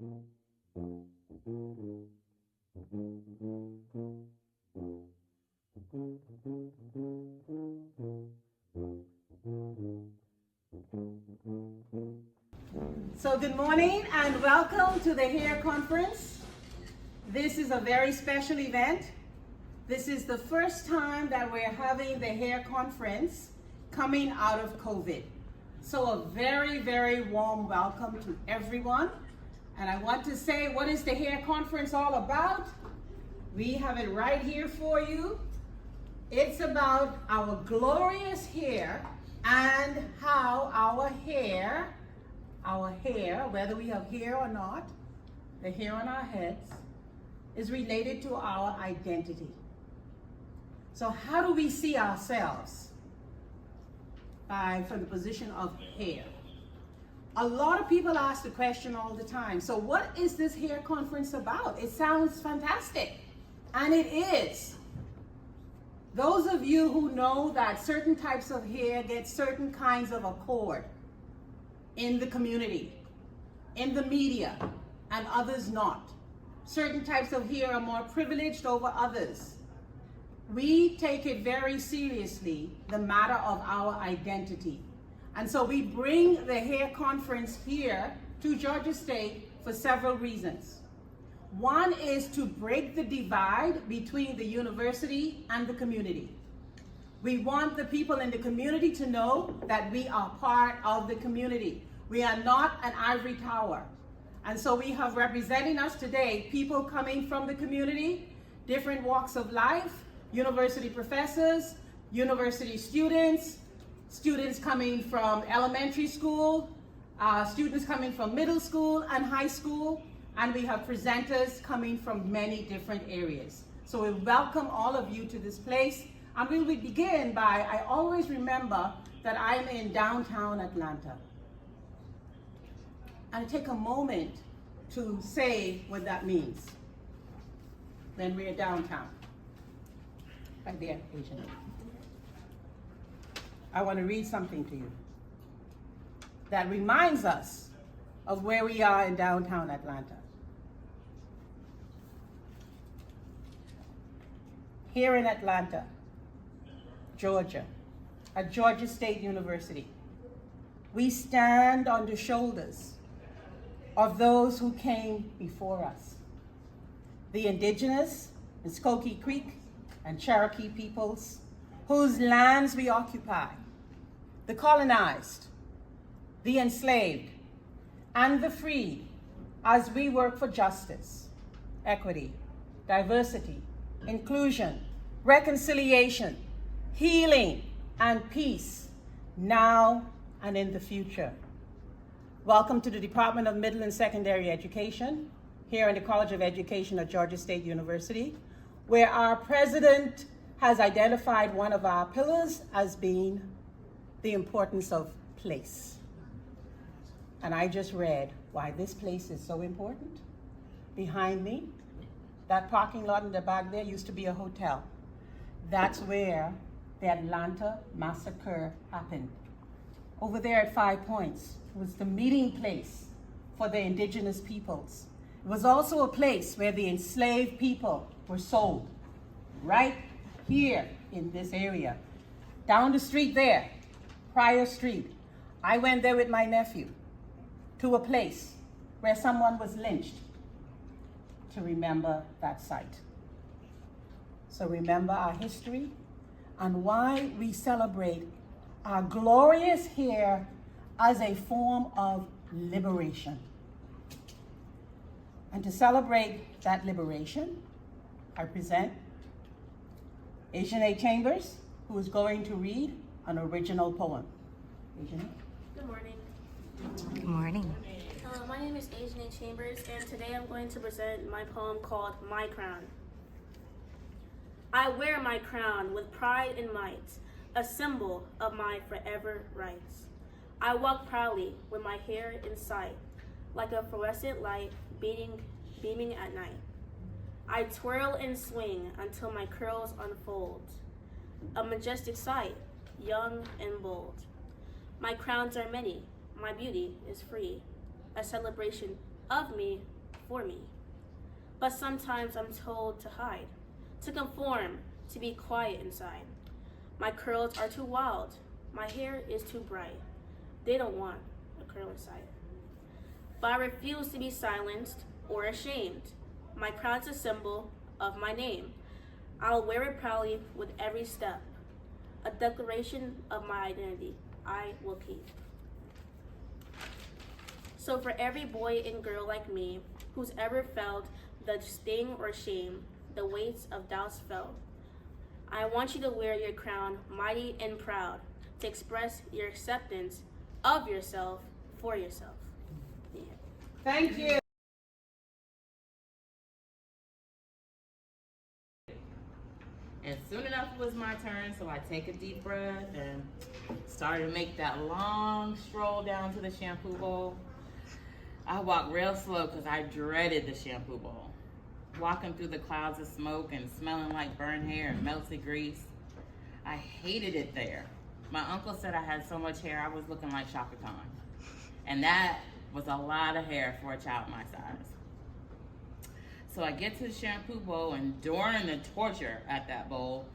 So good morning and welcome to the hair conference. This is a very special event. This is the first time that we're having the hair conference coming out of COVID. So a very, very warm welcome to everyone. And I want to say, what is the hair conference all about? We have it right here for you. It's about our glorious hair and how our hair, whether we have hair or not, the hair on our heads, is related to our identity. So how do we see ourselves? From the position of hair. A lot of people ask the question all the time, so what is this hair conference about? It sounds fantastic, and it is. Those of you who know that certain types of hair get certain kinds of accord in the community, in the media, and others not. Certain types of hair are more privileged over others. We take it very seriously, the matter of our identity. And so we bring the hair conference here to Georgia State for several reasons. One is to break the divide between the university and the community. We want the people in the community to know that we are part of the community. We are not an ivory tower. And so we have representing us today people coming from the community, different walks of life, university professors, university students, students coming from elementary school, students coming from middle school and high school, and we have presenters coming from many different areas. So we welcome all of you to this place. And we will begin by, I always remember that I'm in downtown Atlanta. And take a moment to say what that means when we're downtown. Right there, Asian. I want to read something to you that reminds us of where we are in downtown Atlanta. Here in Atlanta, Georgia, at Georgia State University, we stand on the shoulders of those who came before us. The indigenous, Muskogee Creek, and Cherokee peoples, whose lands we occupy, the colonized, the enslaved, and the freed, as we work for justice, equity, diversity, inclusion, reconciliation, healing, and peace, now and in the future. Welcome to the Department of Middle and Secondary Education, here in the College of Education at Georgia State University, where our president has identified one of our pillars as being the importance of place. And I just read why this place is so important. Behind me, that parking lot in the back there used to be a hotel. That's where the Atlanta massacre happened. Over there at 5 Points was the meeting place for the indigenous peoples. It was also a place where the enslaved people were sold, right here in this area. Down the street there, Pryor Street, I went there with my nephew to a place where someone was lynched to remember that site. So remember our history and why we celebrate our glorious hair as a form of liberation. And to celebrate that liberation, I present Asian Chambers, who is going to read an original poem. Asian? Good morning. Good morning. My name is Asian Chambers, and today I'm going to present my poem called My Crown. I wear my crown with pride and might, a symbol of my forever rights. I walk proudly with my hair in sight, like a fluorescent light beaming at night. I twirl and swing until my curls unfold, a majestic sight, young and bold. My crowns are many, my beauty is free, a celebration of me for me. But sometimes I'm told to hide, to conform, to be quiet inside. My curls are too wild. My hair is too bright. They don't want a curl inside. But I refuse to be silenced or ashamed. My crown's a symbol of my name. I'll wear it proudly with every step. A declaration of my identity I will keep. So for every boy and girl like me who's ever felt the sting or shame, the weights of doubts felt, I want you to wear your crown mighty and proud, to express your acceptance of yourself for yourself. Yeah. Thank you. And soon enough it was my turn, so I take a deep breath and started to make that long stroll down to the shampoo bowl. I walked real slow because I dreaded the shampoo bowl. Walking through the clouds of smoke and smelling like burned hair and melted grease. I hated it there. My uncle said I had so much hair I was looking like Shaka Khan. And that was a lot of hair for a child my size. So I get to the shampoo bowl, and during the torture at that bowl,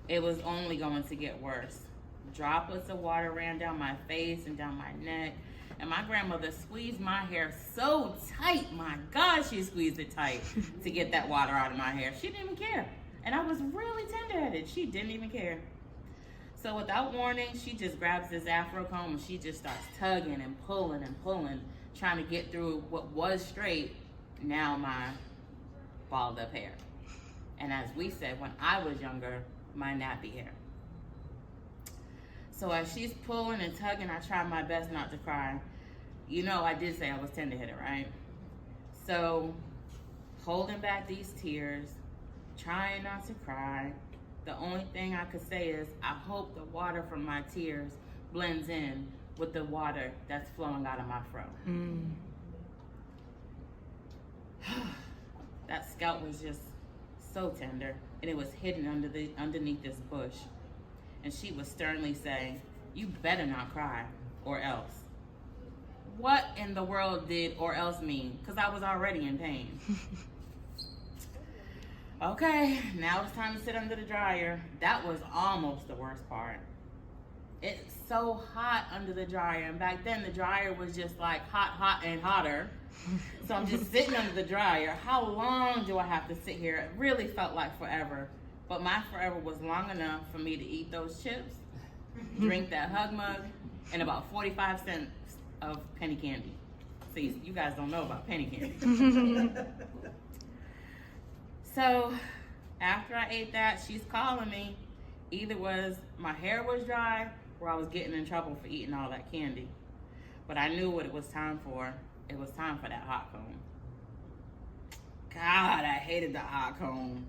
it was only going to get worse. Droplets of water ran down my face and down my neck, and my grandmother squeezed my hair so tight. My God, she squeezed it tight to get that water out of my hair. She didn't even care. And I was really tender-headed. She didn't even care. So without warning, she just grabs this afro comb and she just starts tugging and pulling, trying to get through what was straight, now my balled up hair. And as we said, when I was younger, my nappy hair. So as she's pulling and tugging, I try my best not to cry. You know, I did say I was tender-headed, right? So holding back these tears, trying not to cry. The only thing I could say is I hope the water from my tears blends in with the water that's flowing out of my fro. That scalp was just so tender, and it was hidden underneath this bush. And she was sternly saying, "You better not cry, or else." What in the world did "or else" mean? Because I was already in pain. Okay, now it's time to sit under the dryer. That was almost the worst part. It's so hot under the dryer, and back then the dryer was just like hot, and hotter. So I'm just sitting under the dryer. How long do I have to sit here? It really felt like forever. But my forever was long enough for me to eat those chips, drink that hug mug, and about 45 cents of penny candy. See, you guys don't know about penny candy. So after I ate that, she's calling me. Either was my hair was dry or I was getting in trouble for eating all that candy. But I knew what it was time for. It was time for that hot comb. God, I hated the hot comb.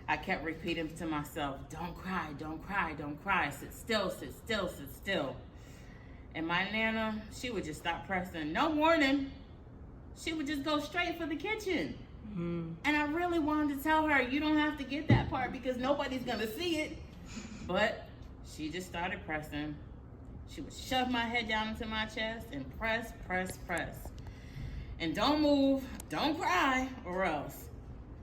I kept repeating to myself, "Don't cry, don't cry, don't cry. Sit still, sit still, sit still." And my Nana, she would just stop pressing. No warning. She would just go straight for the kitchen. And I really wanted to tell her, you don't have to get that part because nobody's going to see it. But she just started pressing. She would shove my head down into my chest and press, press, press. And don't move, don't cry, or else.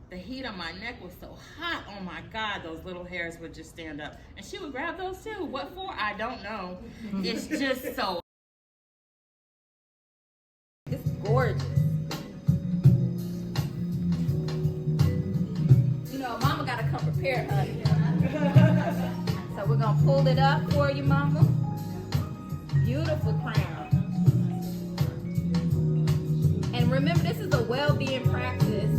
The heat on my neck was so hot. Oh my God, those little hairs would just stand up. And she would grab those too. What for? I don't know. It's just so. It's gorgeous. You know, Mama gotta come prepared, honey. So we're gonna pull it up for you, Mama. Beautiful crown. And remember, this is a well-being practice.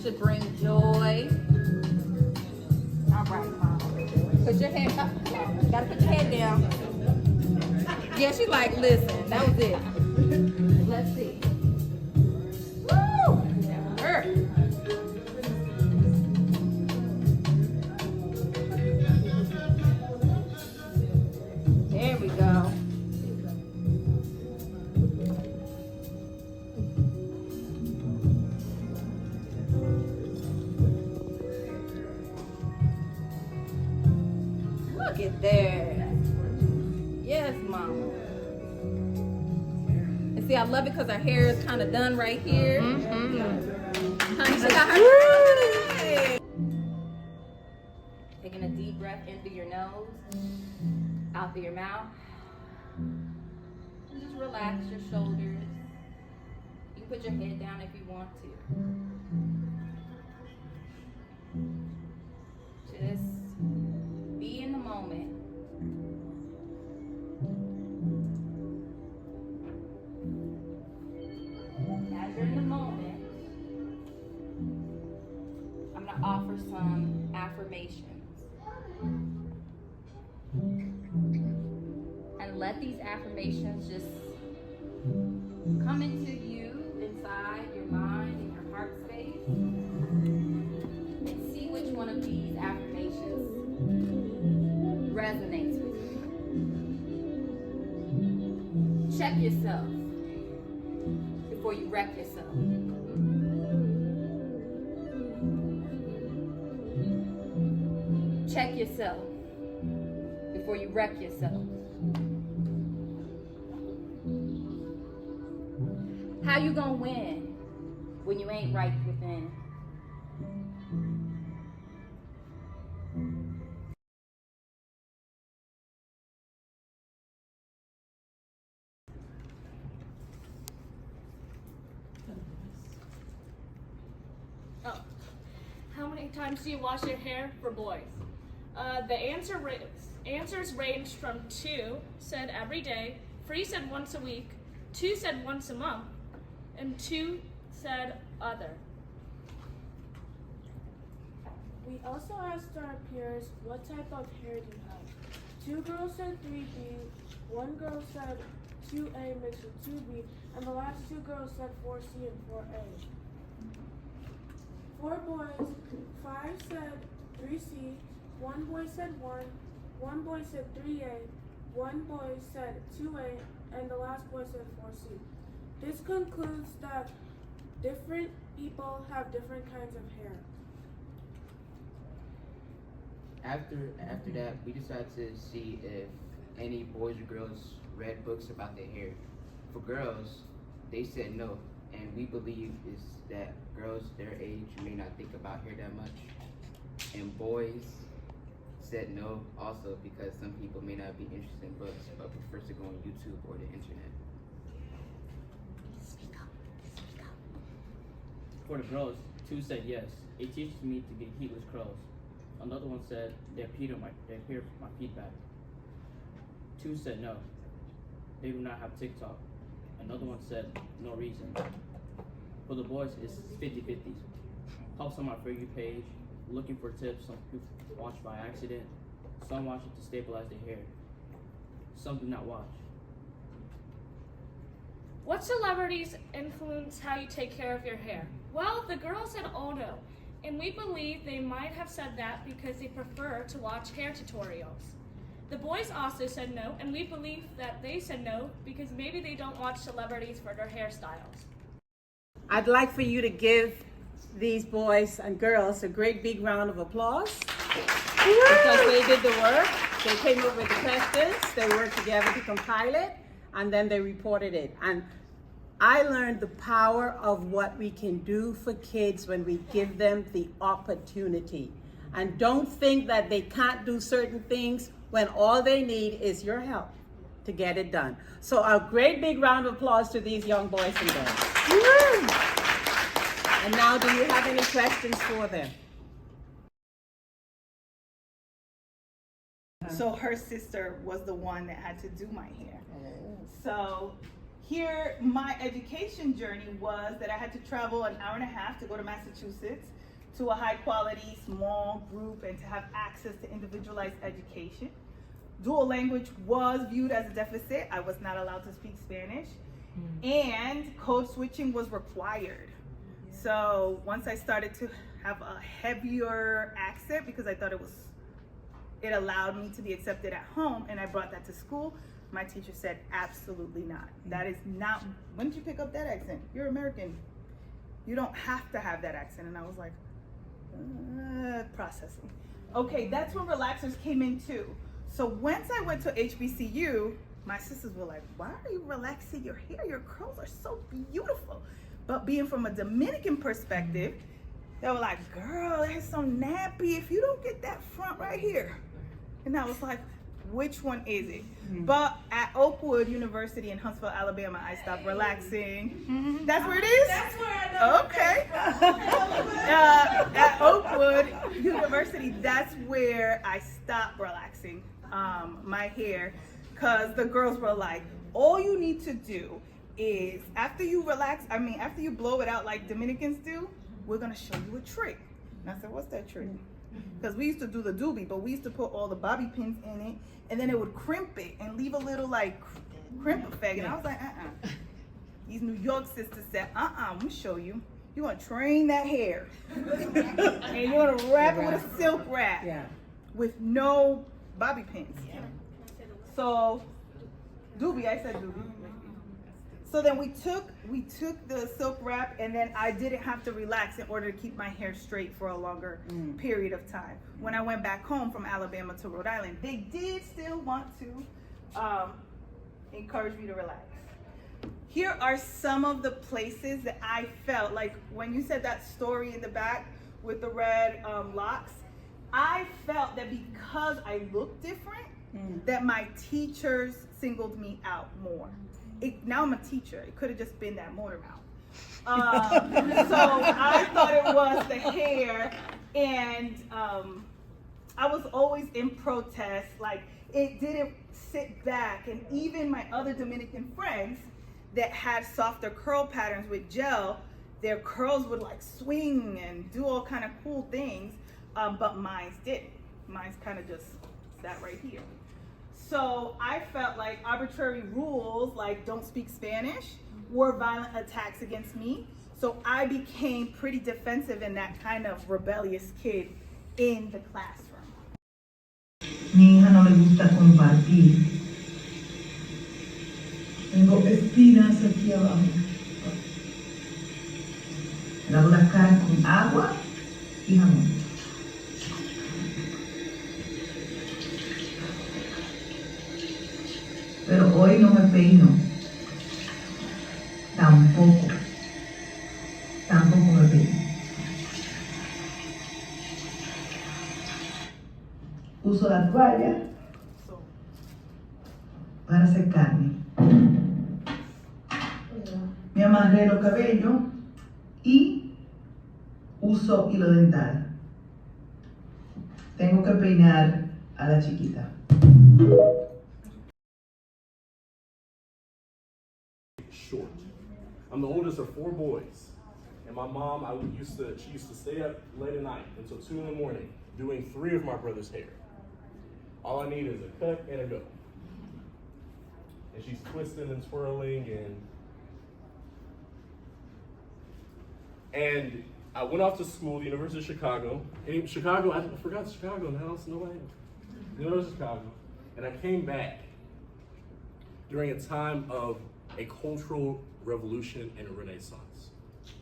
Should bring joy. All right, Mama. Put your head up. You gotta put your head down. Yeah, she's like, listen, that was it. Let's see. Woo! Her. There we go. Look at there. Yes, Mama. And see, I love it because her hair is kind of done right here. Honey, she got her today. Taking a deep breath in through your nose, out through your mouth. And just relax your shoulders. You can put your head down if you want to. Just be in the moment. As you're in the moment, I'm going to offer some affirmations. And let these affirmations just come into you, inside your mind and your heart space. And see which one of these affirmations resonates with you. Check yourself before you wreck yourself. Check yourself before you wreck yourself. How you gonna win when you ain't right within? Oh. How many times do you wash your hair for boys? The answers ranged from 2 said every day, 3 said once a week, 2 said once a month, and 2 said other. We also asked our peers what type of hair do you have. 2 girls said 3B, 1 girl said 2A mixed with 2B, and the last 2 girls said 4C and 4A. 4 boys, 5 said 3C, 1 boy said 1 boy said 3A, 1 boy said 2A, and the last boy said 4C. This concludes that different people have different kinds of hair. After that, we decided to see if any boys or girls read books about their hair. For girls, they said no, and we believe is that girls their age may not think about hair that much. And boys said no also because some people may not be interested in books but prefer to go on YouTube or the internet. For the girls, 2 said yes. It teaches me to get heatless curls. Another one said their my feedback. 2 said no. They do not have TikTok. Another one said no reason. For the boys, it's 50-50. Post on my For You page, looking for tips. Some people watch by accident. Some watch it to stabilize their hair. Some do not watch. What celebrities influence how you take care of your hair? Well, the girls said oh no, and we believe they might have said that because they prefer to watch hair tutorials. The boys also said no, and we believe that they said no because maybe they don't watch celebrities for their hairstyles. I'd like for you to give these boys and girls a great big round of applause because they did the work. They came up with the questions, they worked together to compile it, and then they reported it. And I learned the power of what we can do for kids when we give them the opportunity. And don't think that they can't do certain things when all they need is your help to get it done. So a great big round of applause to these young boys and girls. Woo! And now, do you have any questions for them? So her sister was the one that had to do my hair. So here, my education journey was that I had to travel an hour and a half to go to Massachusetts to a high quality small group and to have access to individualized education. Dual language was viewed as a deficit. I was not allowed to speak Spanish, and code switching was required. So once I started to have a heavier accent because I thought it allowed me to be accepted at home, and I brought that to school, my teacher said, absolutely not. That is not, when did you pick up that accent? You're American. You don't have to have that accent. And I was like, processing. Okay, that's when relaxers came in too. So once I went to HBCU, my sisters were like, why are you relaxing your hair? Your curls are so beautiful. But being from a Dominican perspective, they were like, girl, that's so nappy if you don't get that front right here. And I was like, which one is it? But at Oakwood University in Huntsville, Alabama, I stopped relaxing. That's where it is? That's where I know. Okay. At Oakwood University, that's where I stopped relaxing my hair, because the girls were like, all you need to do is after you blow it out like Dominicans do, we're gonna show you a trick. And I said, what's that trick? Because we used to do the doobie, but we used to put all the bobby pins in it, and then it would crimp it and leave a little like crimp effect. And I was like, These New York sisters said, I'm gonna show you. You're gonna train that hair. And you're gonna wrap it with a silk wrap. With no bobby pins. So, doobie, I said doobie. So then we took the silk wrap, and then I didn't have to relax in order to keep my hair straight for a longer period of time. When I went back home from Alabama to Rhode Island, they did still want to encourage me to relax. Here are some of the places that I felt like when you said that story in the back with the red locks, I felt that because I looked different, that my teachers singled me out more. Now I'm a teacher. It could have just been that motor mouth. So I thought it was the hair, and I was always in protest. Like, it didn't sit back, and even my other Dominican friends that had softer curl patterns with gel, their curls would like swing and do all kind of cool things, but mine's didn't. Mine's kind of just sat right here. So I felt like arbitrary rules, like don't speak Spanish, were violent attacks against me. So I became pretty defensive and that kind of rebellious kid in the classroom. Mi hija no le gusta compartir. Tengo espinas aquí abajo. Lavo las caras con agua y jamón. Pero hoy no me peino. Tampoco me peino. Uso la toalla para secarme. Me amarré los cabellos y uso hilo dental. Tengo que peinar a la chiquita. Short. I'm the oldest of 4 boys, and my mom, she used to stay up late at night until 2 in the morning doing 3 of my brother's hair. All I need is a cut and a go. And she's twisting and twirling, and I went off to school, the University of Chicago. And Chicago, I forgot Chicago now, so nobody. University of Chicago, and I came back during a time of a cultural revolution and a renaissance.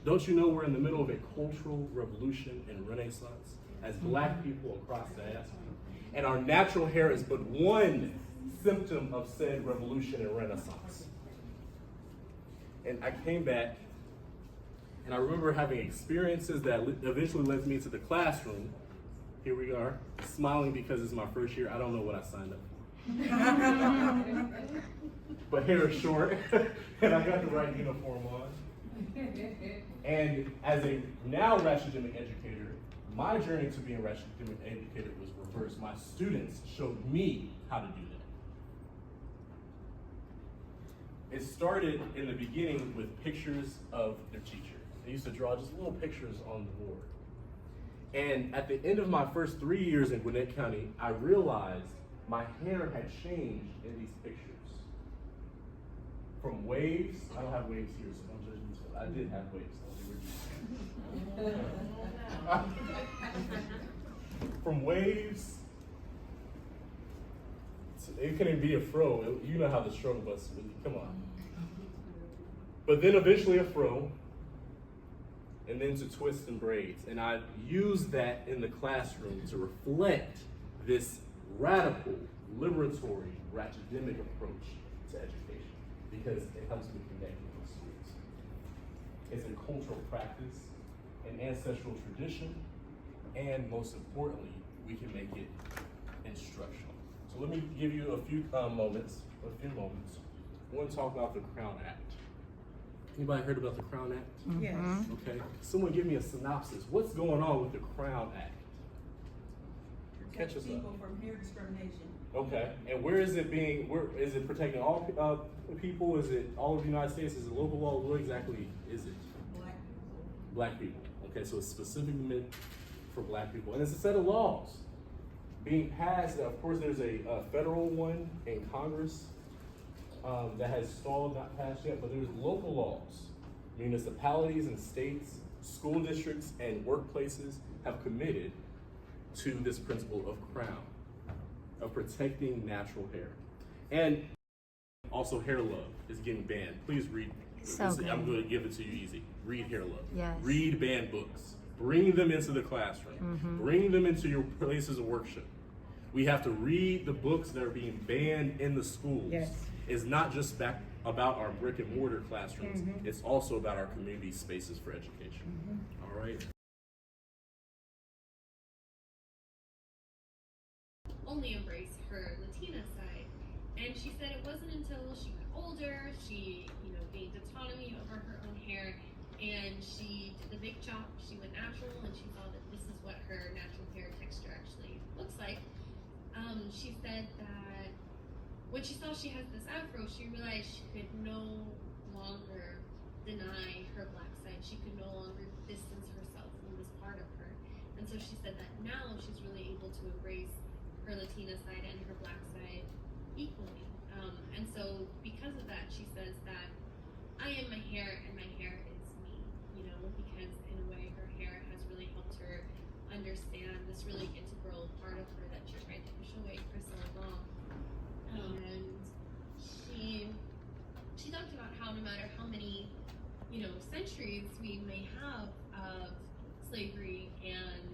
Don't you know we're in the middle of a cultural revolution and renaissance as Black people across the diaspora? And our natural hair is but one symptom of said revolution and renaissance. And I came back, and I remember having experiences that eventually led me to the classroom. Here we are, smiling because it's my first year. I don't know what I signed up for. But hair is short, and I got the right uniform on. And as a now rachidemic educator, my journey to being a rachidemic educator was reversed. My students showed me how to do that. It started in the beginning with pictures of their teacher. They used to draw just little pictures on the board. And at the end of my first 3 years in Gwinnett County, I realized my hair had changed in these pictures. From waves, I don't have waves here, so don't judge me. I did have waves, though. From waves, it couldn't be a fro. You know how the struggle was. Come on. But then eventually a fro, and then to twists and braids. And I used that in the classroom to reflect this radical, liberatory, rachidemic approach to education because it helps me connect with my students. It's a cultural practice, an ancestral tradition, and most importantly, we can make it instructional. So let me give you a few moments. I want to talk about the Crown Act. Anybody heard about the Crown Act? Yes. Okay. Someone give me a synopsis. What's going on with the Crown Act? Catch us up. People from hair discrimination. Okay. And where is it protecting all people? Is it all of the United States? Is it local law? What exactly is it? Black people. Black people. Okay, so it's specifically meant for black people. And it's a set of laws being passed. Of course, there's a federal one in Congress that has stalled, not passed yet, but there's local laws. Municipalities and states, school districts, and workplaces have committed to this principle of crown, of protecting natural hair. And also hair love is getting banned. Please read. So good. I'm going to give it to you easy. Read hair love. Yes. Read banned books. Bring them into the classroom. Bring them into your places of worship. We have to read the books that are being banned in the schools. Yes. It's not just about our brick and mortar classrooms. It's also about our community spaces for education. All right. Only embrace her Latina side. And she said it wasn't until she got older, she, gained autonomy over her own hair, and she did the big chop, she went natural, and she saw that this is what her natural hair texture actually looks like. She said that when she saw she has this afro, she realized she could no longer deny her black side. She could no longer distance herself from this part of her. And so she said that now she's really able to embrace her Latina side and her black side equally. And so because of that, she says that I am my hair and my hair is me, because in a way her hair has really helped her understand this really integral part of her that she tried to push away for so long. And she talked about how no matter how many, centuries we may have of slavery and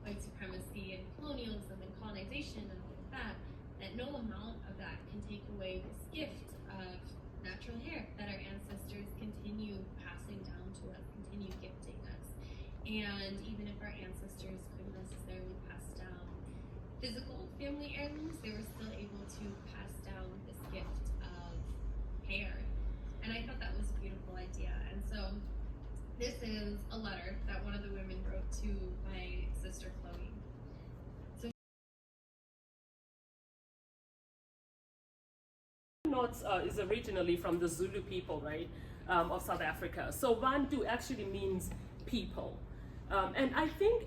white supremacy and colonialism and colonization and all of that, that no amount of that can take away this gift of natural hair that our ancestors continue passing down to us, continue gifting us. And even if our ancestors couldn't necessarily pass down physical family heirlooms, they were still able to pass down this gift of hair. And I thought that was a beautiful idea. And so this is a letter that one of the women wrote to my sister Chloe. Knots is originally from the Zulu people, right, of South Africa. So Bantu actually means people. And I think,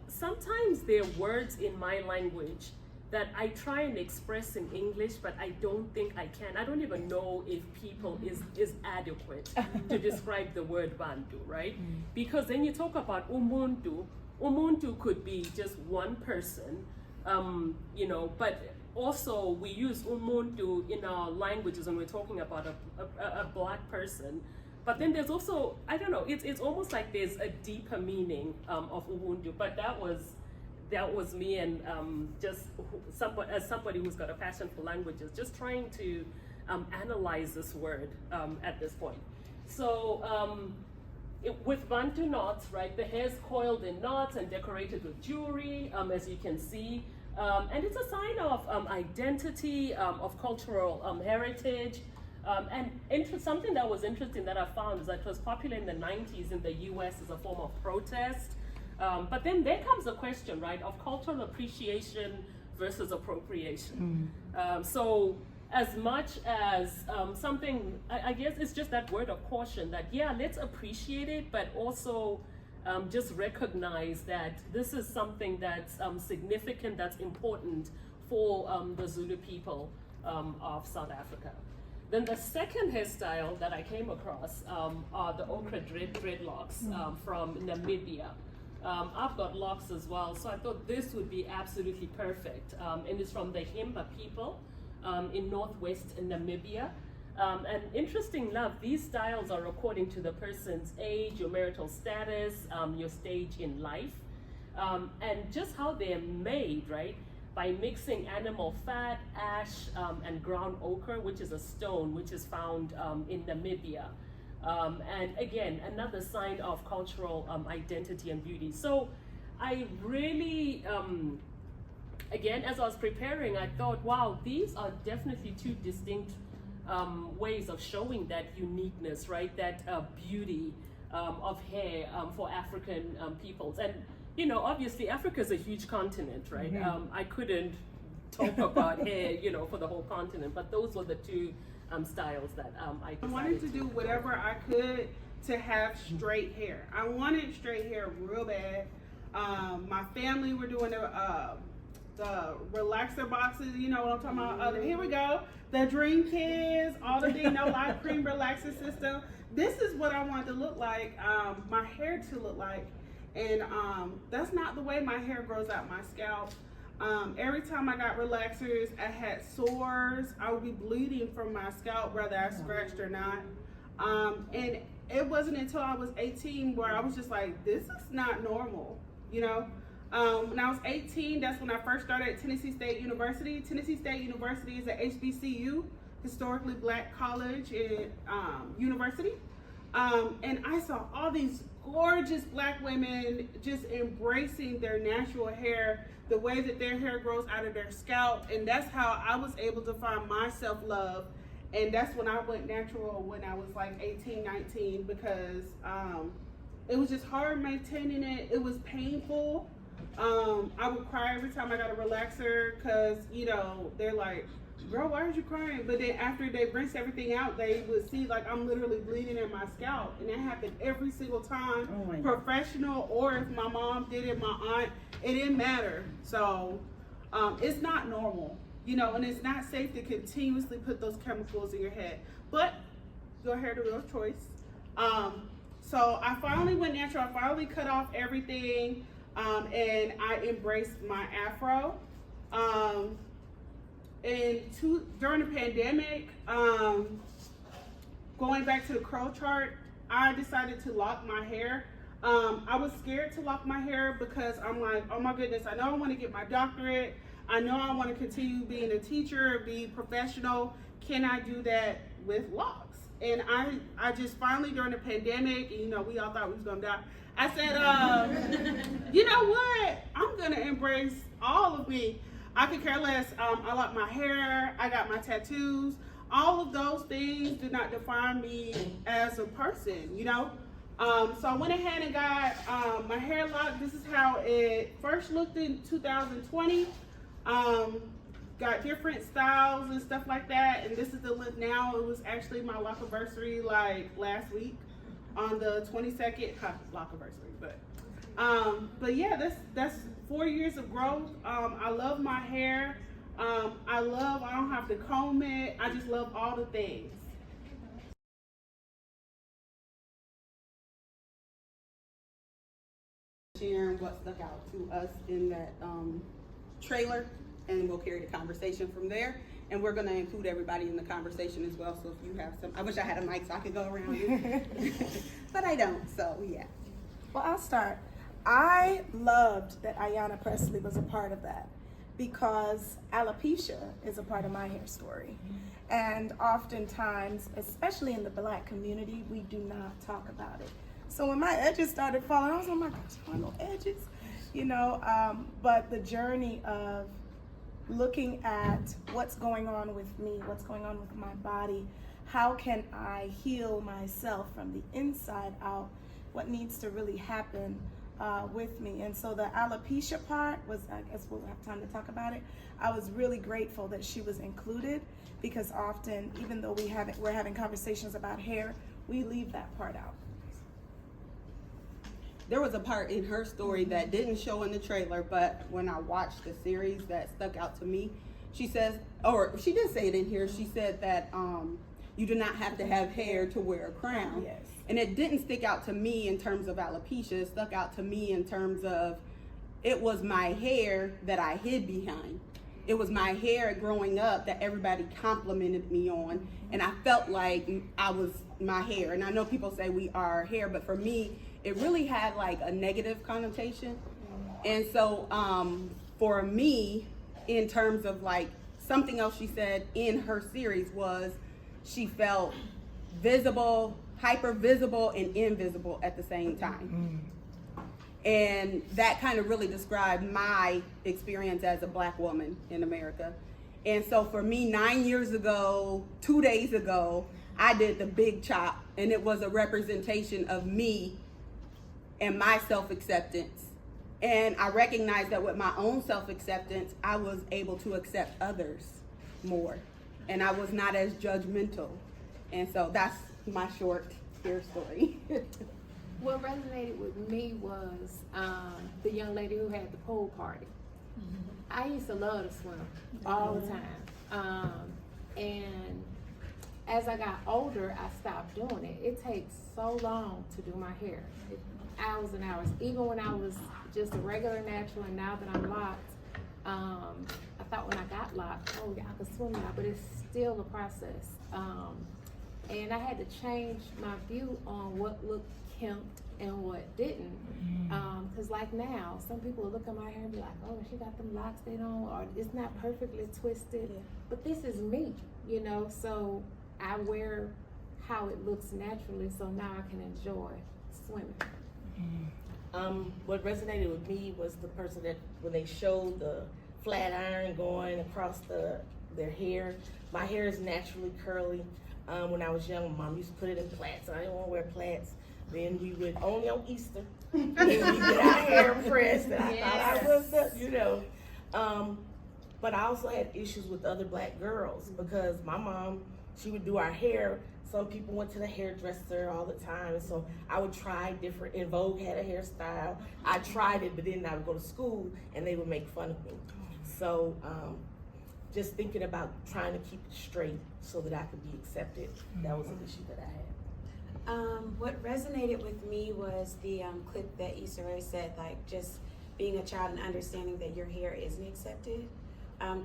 sometimes there are words in my language that I try and express in English, but I don't think I can. I don't even know if people is adequate to describe the word Bantu, right? Because then you talk about Umuntu. Umuntu could be just one person, but also we use Umuntu in our languages when we're talking about a black person. But then there's also, I don't know, it's almost like there's a deeper meaning of Ubuntu. But that was me, and just somebody who's got a passion for languages, just trying to analyze this word at this point. So with Bantu knots, right, the hair's coiled in knots and decorated with jewelry, as you can see. And it's a sign of identity, of cultural heritage. And something that was interesting that I found is that it was popular in the 90s in the US as a form of protest. But then there comes a question, right, of cultural appreciation versus appropriation. So as much as something, I guess it's just that word of caution that, yeah, let's appreciate it, but also just recognize that this is something that's significant, that's important for the Zulu people of South Africa. Then the second hairstyle that I came across are the ochre dreadlocks from Namibia. I've got locks as well, so I thought this would be absolutely perfect. And it's from the Himba people in northwest Namibia. And interesting enough, these styles are according to the person's age, your marital status, your stage in life, and just how they're made, right? by mixing animal fat, ash, and ground ochre, which is a stone which is found in Namibia. And again, another sign of cultural identity and beauty. So I really, again, as I was preparing, I thought, wow, these are definitely two distinct ways of showing that uniqueness, right? That beauty of hair for African peoples. And, you know, obviously Africa is a huge continent, right? I couldn't talk about hair, you know, for the whole continent, but those were the two styles that I decided I wanted to do whatever I could to have straight hair. I wanted straight hair real bad. My family were doing the relaxer boxes, you know what I'm talking about? Here we go. The Dream Kids, all the no light cream relaxer system. This is what I want to look like, my hair to look like. And that's not the way my hair grows out my scalp. Every time I got relaxers, I had sores. I would be bleeding from my scalp, whether I scratched or not. And it wasn't until I was 18 where I was just like, this is not normal, you know? When I was 18, that's when I first started at Tennessee State University. Tennessee State University is a HBCU, historically black college and university. And I saw all these gorgeous black women just embracing their natural hair, the way that their hair grows out of their scalp. And that's how I was able to find my self-love. And that's when I went natural when I was like 18, 19, because it was just hard maintaining it. It was painful. I would cry every time I got a relaxer because, you know, they're like, girl, why are you crying? But then after they rinse everything out, they would see like I'm literally bleeding in my scalp. And that happened every single time, professional or if my mom did it, my aunt, it didn't matter. So it's not normal, you know, and it's not safe to continuously put those chemicals in your head. But your hair the real choice. So I finally went natural. I finally cut off everything. And I embraced my afro. During the pandemic, going back to the curl chart, I decided to lock my hair. I was scared to lock my hair because I'm like, oh my goodness, I know I want to get my doctorate. I know I want to continue being a teacher, be professional. Can I do that with locks? And I just finally during the pandemic, you know, we all thought we was gonna die. I said, you know what? I'm gonna embrace all of me. I could care less. I like my hair. I got my tattoos. All of those things do not define me as a person, you know? So I went ahead and got my hair locked. This is how it first looked in 2020. Got different styles and stuff like that. And this is the look now. It was actually my lockiversary like last week on the 22nd, lockiversary, but yeah, that's 4 years of growth. I love my hair. I don't have to comb it. I just love all the things. Sharing what stuck out to us in that trailer, and we'll carry the conversation from there. And we're gonna include everybody in the conversation as well. So if you have some, I wish I had a mic so I could go around you, but I don't, so yeah. Well, I'll start. I loved that Ayanna Presley was a part of that because alopecia is a part of my hair story. And oftentimes, especially in the Black community, we do not talk about it. So when my edges started falling, I was like, oh my gosh, I want no edges, you know, but the journey of looking at what's going on with me, what's going on with my body, how can I heal myself from the inside out, what needs to really happen with me. And so the alopecia part was, I guess we'll have time to talk about it. I was really grateful that she was included because often, even though we're having conversations about hair, we leave that part out. There was a part in her story that didn't show in the trailer, but when I watched the series that stuck out to me, she says, or she did say it in here, she said that you do not have to have hair to wear a crown. Yes. And it didn't stick out to me in terms of alopecia, it stuck out to me in terms of it was my hair that I hid behind. It was my hair growing up that everybody complimented me on, and I felt like I was my hair. And I know people say we are hair, but for me, it really had like a negative connotation. And so for me, in terms of like something else she said in her series was she felt visible, hyper visible, and invisible at the same time. And that kind of really described my experience as a Black woman in America. And so for me, 9 years ago, 2 days ago, I did the big chop, and it was a representation of me and my self-acceptance. And I recognized that with my own self-acceptance, I was able to accept others more. And I was not as judgmental. And so that's my short queer story. What resonated with me was the young lady who had the pool party. I used to love to swim all the time. And as I got older, I stopped doing it. It takes so long to do my hair, hours and hours. Even when I was just a regular natural, and now that I'm locked, I thought when I got locked, oh yeah, I could swim now, but it's still a process. And I had to change my view on what looked kempt and what didn't. Because like now, some people will look at my hair and be like, oh, she got them locks they don't, or it's not perfectly twisted. But this is me, you know, so I wear how it looks naturally, so now I can enjoy swimming. What resonated with me was the person that when they showed the flat iron going across their hair. My hair is naturally curly. When I was young, my mom used to put it in plaits, and I didn't want to wear plaits. Then we would, only on Easter, we get our hair pressed, and I thought I was, you know. But I also had issues with other Black girls because my mom, she would do our hair. Some people went to the hairdresser all the time, and so I would try different. In Vogue had a hairstyle. I tried it, but then I would go to school, and they would make fun of me. So just thinking about trying to keep it straight so that I could be accepted, that was an issue that I had. What resonated with me was the clip that Issa Rae said, like just being a child and understanding that your hair isn't accepted.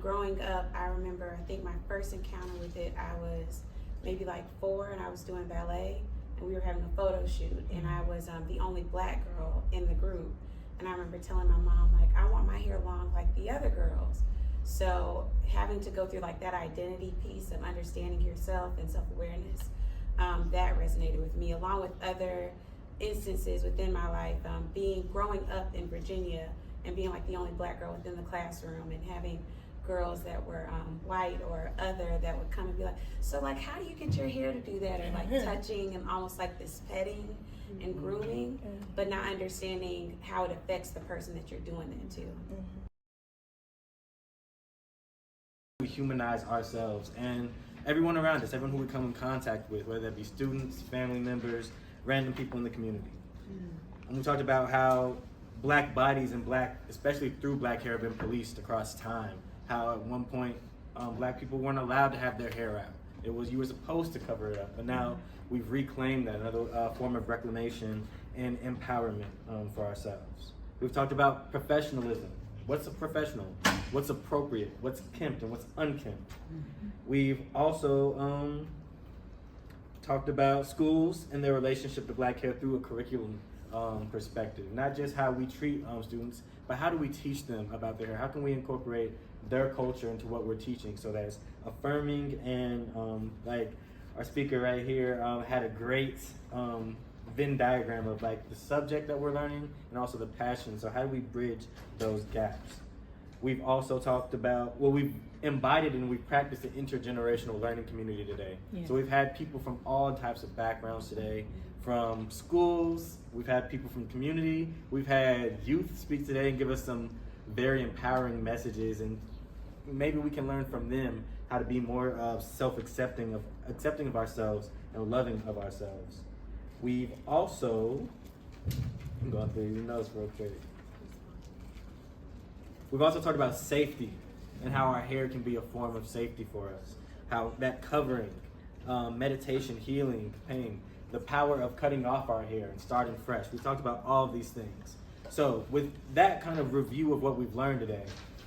Growing up, I remember, I think my first encounter with it, I was maybe like 4 and I was doing ballet and we were having a photo shoot and I was the only Black girl in the group. And I remember telling my mom, like, I want my hair long like the other girls. So having to go through like that identity piece of understanding yourself and self-awareness, that resonated with me, along with other instances within my life, growing up in Virginia and being like the only Black girl within the classroom and having girls that were white or other that would come and be like, so like, how do you get your hair to do that? Or like touching and almost like this petting and grooming, but not understanding how it affects the person that you're doing that to. We humanize ourselves and everyone around us, everyone who we come in contact with, whether it be students, family members, random people in the community. And we talked about how Black bodies and especially through Black hair, have been policed across time. How at one point, Black people weren't allowed to have their hair out. It was, you were supposed to cover it up, but now we've reclaimed that, another form of reclamation and empowerment for ourselves. We've talked about professionalism. What's a professional? What's appropriate? What's kempt and what's unkempt? We've also talked about schools and their relationship to Black hair through a curriculum perspective. Not just how we treat students, but how do we teach them about their hair? How can we incorporate their culture into what we're teaching so that it's affirming and like our speaker right here had a great Venn diagram of like the subject that we're learning and also the passion. So how do we bridge those gaps? We've also talked about, well, we've embodied and we've practiced an intergenerational learning community today. So we've had people from all types of backgrounds today, from schools, we've had people from community, we've had youth speak today and give us some very empowering messages, and maybe we can learn from them how to be more self-accepting of ourselves and loving of ourselves. We've also, I'm going through your notes real quick. We've also talked about safety and how our hair can be a form of safety for us. How that covering, meditation, healing, pain, the power of cutting off our hair and starting fresh. We talked about all of these things. So with that kind of review of what we've learned today,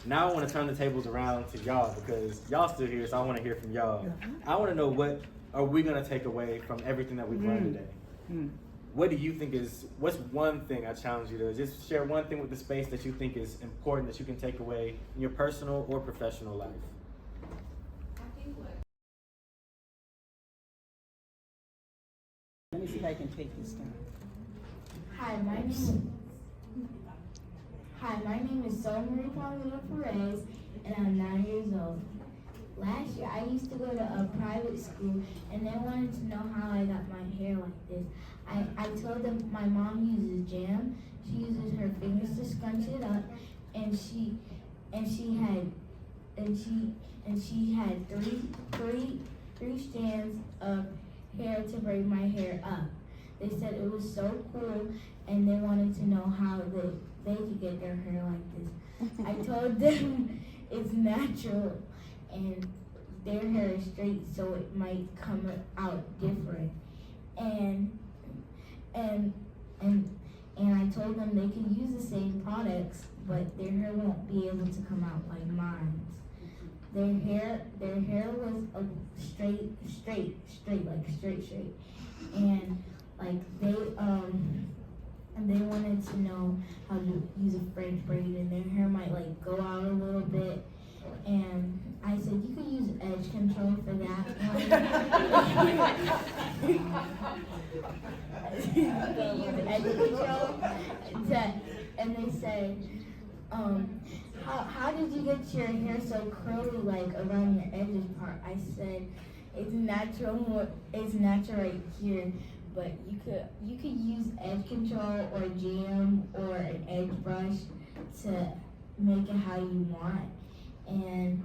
now I want to turn the tables around to y'all because y'all still here, so I want to hear from y'all. I want to know, what are we going to take away from everything that we've learned today? what do you think what's one thing I challenge you to just share one thing with the space that you think is important that you can take away in your personal or professional life? Let me see if I can take this down. Hi, my name is Marie Paulina Perez, and I'm 9 years old. Last year, I used to go to a private school, and they wanted to know how I got my hair like this. I told them my mom uses jam. She uses her fingers to scrunch it up, and she had three strands of hair to braid my hair up. They said it was so cool, and they wanted to know how they could get their hair like this. I told them it's natural, and their hair is straight, so it might come out different. And I told them they could use the same products, but their hair won't be able to come out like mine. Their hair was straight, and like they wanted to know how to use a French braid, and their hair might like go out a little bit. And I said you could use edge control for that one. You could use edge control. And they said, how did you get your hair so curly like around your edges part? I said it's natural right here, but you could use edge control or jam or an edge brush to make it how you want. And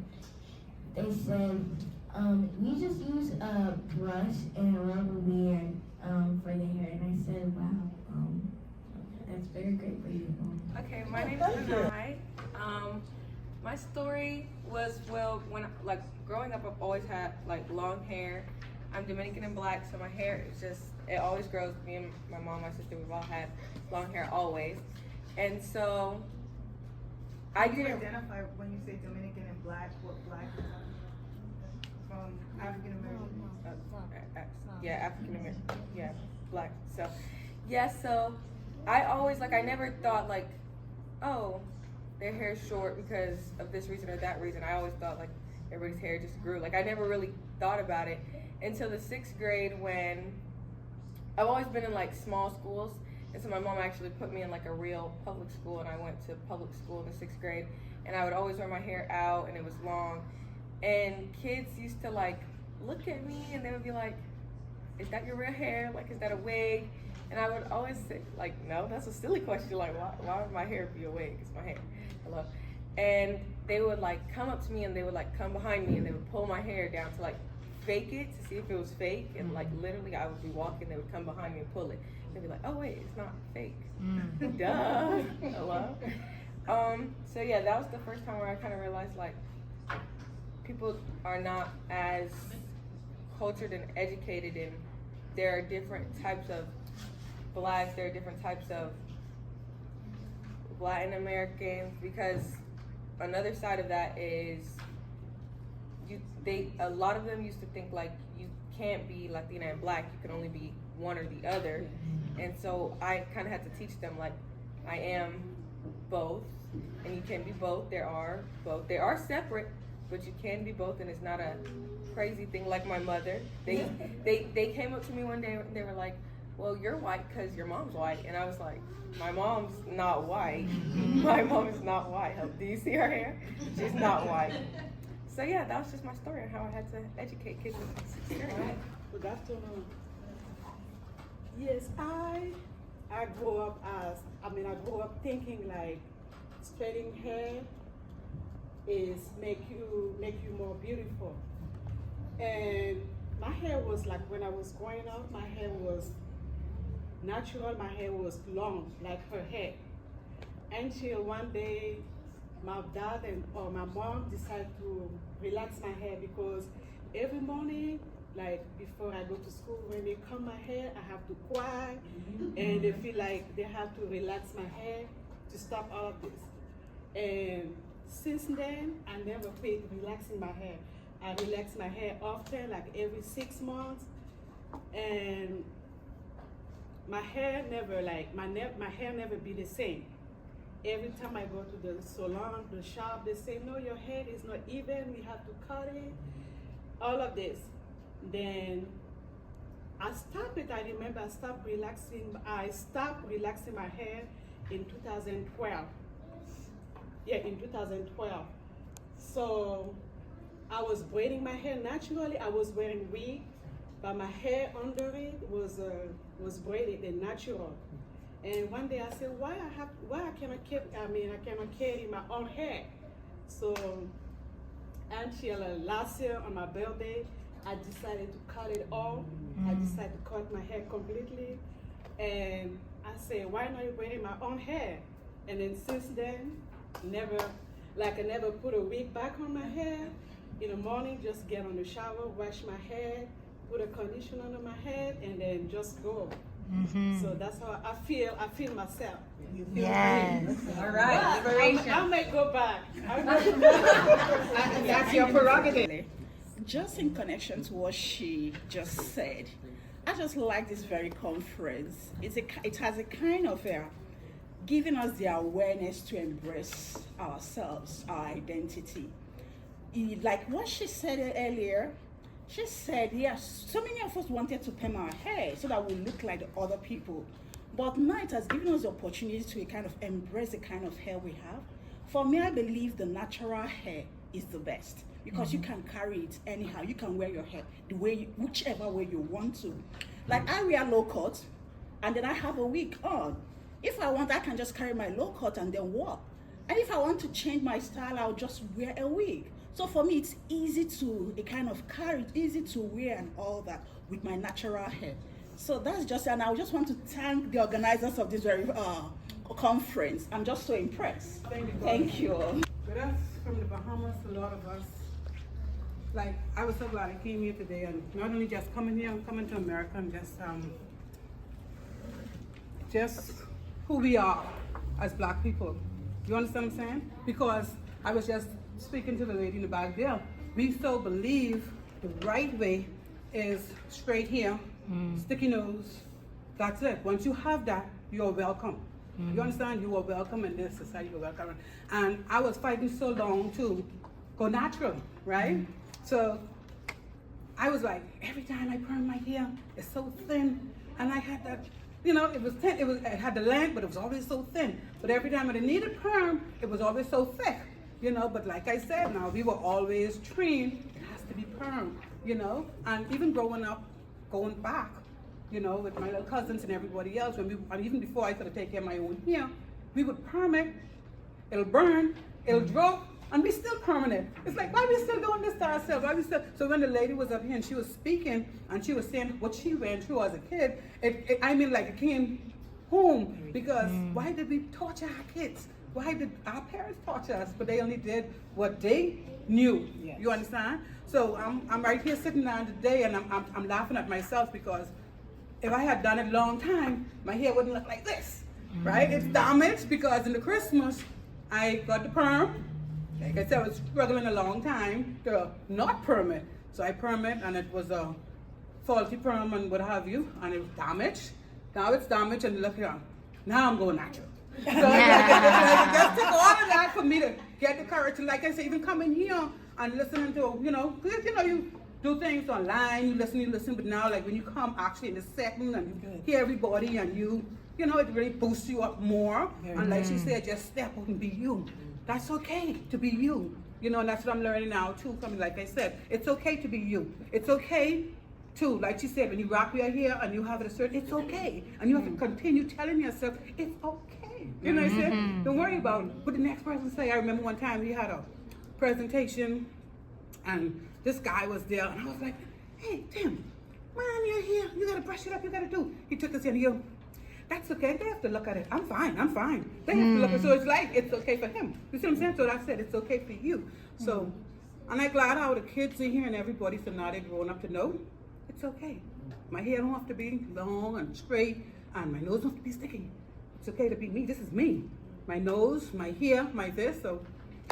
they said we just use a brush and a rubber band for the hair. And I said, wow, that's very great for you. Okay, my name is Anai. My story was, well, when like growing up, I've always had like long hair. I'm Dominican and black, so my hair is just, it always grows. Me and my mom, my sister, we've all had long hair always. And so I Can you didn't identify when you say Dominican and black, what black is from African American? Yeah, African American, yeah, black. So, yeah, so I always, like, I never thought, like, oh, their hair is short because of this reason or that reason. I always thought, like, everybody's hair just grew. Like, I never really thought about it until the 6th grade when I've always been in, like, small schools. And so my mom actually put me in, like, a real public school, and I went to public school in the 6th grade. And I would always wear my hair out, and it was long. And kids used to, like, look at me, and they would be like, is that your real hair? Like, is that a wig? And I would always say, like, no, that's a silly question. Like, why would my hair be a wig? It's my hair. Hello. And they would, like, come up to me, and they would, like, come behind me, and they would pull my hair down to, like, fake it, to see if it was fake. And, like, literally, I would be walking, they would come behind me and pull it. They'd be like, oh, wait, it's not fake. Duh. Hello. So, yeah, that was the first time where I kind of realized, like, people are not as cultured and educated, and there are different types of blacks, there are different types of Latin Americans, because another side of that is a lot of them used to think like you can't be Latina and black, you can only be one or the other. And so I kind of had to teach them, like, I am both, and you can be both. There are both. They are separate, but you can be both, and it's not a crazy thing like my mother. They came up to me one day and they were like, well, you're white because your mom's white. And I was like, my mom's not white. My mom is not white. Do you see her hair? She's not white. So yeah, that was just my story on how I had to educate kids in 6th grade. Good afternoon. Yes, I grew up I grew up thinking like straightening hair is make you more beautiful. And my hair was like, when I was growing up, my hair was natural, my hair was long, like her hair. Until one day, my dad or my mom decided to relax my hair, because every morning, like before I go to school, when they comb my hair, I have to cry, and they feel like they have to relax my hair to stop all of this. And since then, I never quit relaxing my hair. I relax my hair often, like every 6 months. And my hair never my hair never be the same. Every time I go to the salon, the shop, they say, no, your head is not even, we have to cut it, all of this. Then I stopped it. I remember I stopped relaxing my hair in 2012. Yeah, in 2012. So I was braiding my hair naturally. I was wearing wig, but my hair under it was braided and natural. And one day I said, why I cannot carry my own hair? So until last year on my birthday, I decided to cut it all. I decided to cut my hair completely. And I said, why not braiding my own hair? And then since then, I never put a wig back on my hair. In the morning, just get on the shower, wash my hair, put a conditioner on my head, and then just go. So that's how I feel myself. Yes. All right. I may go back. That's your prerogative. Just in connection to what she just said, I just like this very conference. It has a kind of giving us the awareness to embrace ourselves, our identity. Like what she said earlier, she said, yes, so many of us wanted to perm our hair so that we look like the other people. But now it has given us the opportunity to kind of embrace the kind of hair we have. For me, I believe the natural hair is the best because you can carry it anyhow. You can wear your hair the way, whichever way you want to. Like I wear low cut and then I have a wig on. If I want, I can just carry my low cut and then walk. And if I want to change my style, I'll just wear a wig. So for me, it's easy to carry, easy to wear and all that with my natural hair. So that's just, and I just want to thank the organizers of this very conference. I'm just so impressed. Thank you. With us from the Bahamas, a lot of us, like I was so glad I came here today, and not only just coming here, coming to America, and just who we are as Black people. You understand what I'm saying? Because I was just speaking to the lady in the back there. We so believe the right way is straight hair, sticky nose. That's it. Once you have that, you're welcome. You understand? You are welcome in this society. You're welcome. And I was fighting so long to go natural, right? So I was like, every time I perm my hair, it's so thin, and I had that. You know, it was thin. It had the length, but it was always so thin. But every time I needed perm, it was always so thick. You know, but like I said, now we were always trained. It has to be perm. You know, and even growing up, going back, you know, with my little cousins and everybody else, and even before I started taking care of my own hair, we would perm it. It'll burn. It'll drop. And we still permanent. It's like, why are we still doing this to ourselves? Why are we still? So when the lady was up here and she was speaking and she was saying what she went through as a kid, it came home because why did we torture our kids? Why did our parents torture us? But they only did what they knew. Yes. You understand? So I'm right here sitting down today and I'm laughing at myself because if I had done it a long time, my hair wouldn't look like this, right? It's damaged because in the Christmas I got the perm. Like I said, I was struggling a long time to not perm it. So I perm it and it was a faulty perm and what have you, and it was damaged. Now it's damaged and look here. Now I'm going natural. So it just took all of that for me to get the courage to, like I said, even coming here and listening to, you know, because you know, you do things online, you listen, but now like when you come actually in the setting and you hear everybody and you know, it really boosts you up more. And like she said, just step up and be you. That's okay to be you. You know, and that's what I'm learning now too. Coming, like I said, it's okay to be you. It's okay to, like she said, when you rock your hair and you have it a certain, it's okay. And you have to continue telling yourself, it's okay. You know what I'm saying? Don't worry about what the next person say. I remember one time we had a presentation and this guy was there and I was like, hey, Tim, man, you're here. You gotta brush it up, you gotta do. He took us in here. That's okay, they have to look at it. I'm fine. They have to look at it. So it's like, it's okay for him. You see what I'm saying? So I said, it's okay for you. So, and I'm glad how the kids in here and everybody, so now they're growing up to know, it's okay. My hair don't have to be long and straight, and my nose don't have to be sticky. It's okay to be me. This is me. My nose, my hair, my this. So,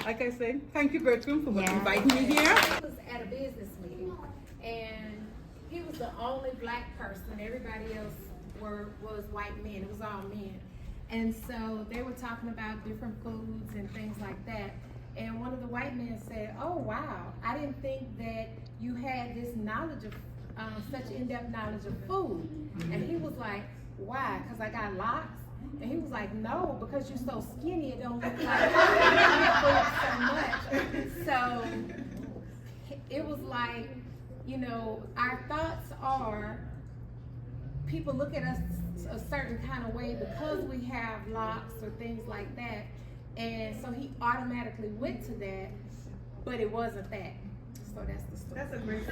like I said, thank you, Bertram, for inviting me here. I was at a business meeting, and he was the only Black person. Everybody else was white men. It was all men. And so they were talking about different foods and things like that. And one of the white men said, "Oh wow, I didn't think that you had this knowledge of such in-depth knowledge of food." And he was like, "Why? Because I got locks?" And he was like, "No, because you're so skinny, it don't look like you eat food so much." So it was like, you know, our thoughts are, people look at us a certain kind of way because we have locks or things like that. And so he automatically went to that, but it wasn't that. So that's the story. That's a great